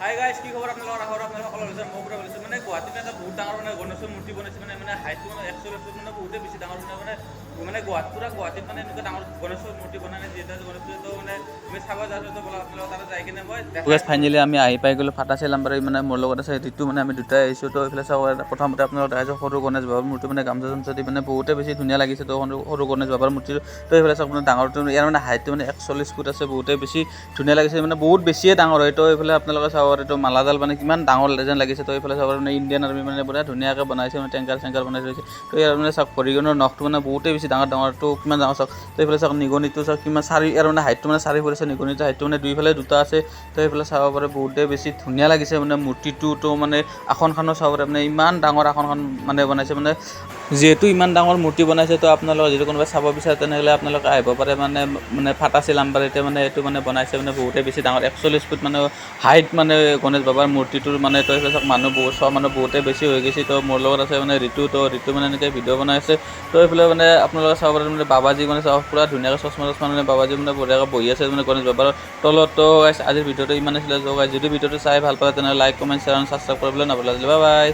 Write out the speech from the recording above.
Hi guys, কি খবৰ আপোনালোকৰ? আহৰ আপোনালোক সকলো হৈছে মই পৰা বলিছোঁ। মানে গুৱাহাটীত এটা বহুত ডাঙৰ মানে গণেশৰ মূৰ্তি বনাইছে, মানে হাইটটো মানে 100 ফুট মানে বহুতেই বেছি ডাঙৰ মানে গুৱাহাটীত মানে এনেকুৱা ডাঙৰ গণেশৰ মূৰ্তি বনাই নাই। যিহেতু গণেশটো মানে আমি চাব যাওঁতো বোলা আপোনালোক তাতে যাই কিনে মই ফাইনেলি আমি আহি পাই গ'লোঁ ফাটা চিলাম্বাৰী। মানে মোৰ লগত আছে ঋতু, মানে আমি দুটাই আহিছোঁ। তো এইফালে চাব প্ৰথমতে আপোনালোক দেখাইছোঁ সৰু গণেশ বাবাৰ মূৰ্তি, মানে গামোচা চামোচা দি মানে বহুতেই বেছি ধুনীয়া লাগিছে। তো সৰু গণেশ বাবাৰ মূৰ্তিটো তো এইফালে চাওক মানে ডাঙৰটো, ইয়াৰ মানে হাইটটো মানে 140 ফুট আছে, বহুতেই বেছি ধুনীয়া লাগিছে, মানে বহুত বেছিয়ে ডাঙৰ হয়। তো এইফালে আপোনালোকে চাব পাৰে, তো মালাডাল মানে কিমান ডাঙৰ যেন লাগিছে। তো এইফালে চাব পাৰে মানে ইণ্ডিয়ান আৰ্মি মানে পুৰা ধুনীয়াকৈ বনাইছে, মানে টেংকাৰ চেংকাৰ বনাই থৈছে। তো ইয়াৰ মানে চাওক ভৰিখনৰ নখটো মানে বহুতেই বেছি ডাঙৰ তো কিমান ডাঙৰ চাওক। তো এইফালে চাওক নিগনিটো চাওক কিমান ইয়াৰ মানে হাইটটো মানে 4 ফুট আছে, নিগনিটো হাইটটো মানে দুইফালে দুটা আছে। তো এইফালে চাব পাৰে বহুতেই বেছি ধুনীয়া লাগিছে মানে মূৰ্তিটো। তো মানে আসনখনো চাব পাৰে, মানে ইমান ডাঙৰ আসনখন মানে বনাইছে। মানে যিহেতু ইমান ডাঙৰ মূৰ্তি বনাইছে, তো আপোনালোকে যদি কোনোবাই চাব বিচাৰে তেনেহ'লে আপোনালোকে আহিব পাৰে। মানে ফাটা চিলাম্বাৰীতে মানে এইটো মানে বনাইছে, মানে বহুতেই বেছি ডাঙৰ 140 ফুট মানে হাইট মানে গণেশ বাবাৰ মূৰ্তিটোৰ। মানে তো এইফালে চাওক মানুহ বহুতেই বেছি হৈ গৈছে। তো মোৰ লগত আছে মানে ঋতু, তো ঋতু মানে এনেকৈ ভিডিঅ' বনাই আছে। তো এইফালে মানে আপোনালোকে চাব পাৰে মানে বাবাজী মানে চাওক পুৰা ধুনীয়াকৈ চশমা মানে বাবাজী মানে বঢ়িয়াকৈ বহি আছে মানে গণেশ বাবাৰ তলত। তো আজিৰ ভিডিঅ'টো ইমান আছিলে। যদি ভিডিঅ'টো চাই ভাল পালে তেনেহ'লে লাইক কমেণ্ট শ্বেয়াৰ আৰু ছাবস্ক্ৰাইব কৰিবলৈ নাপাহৰিলে। Bye bye.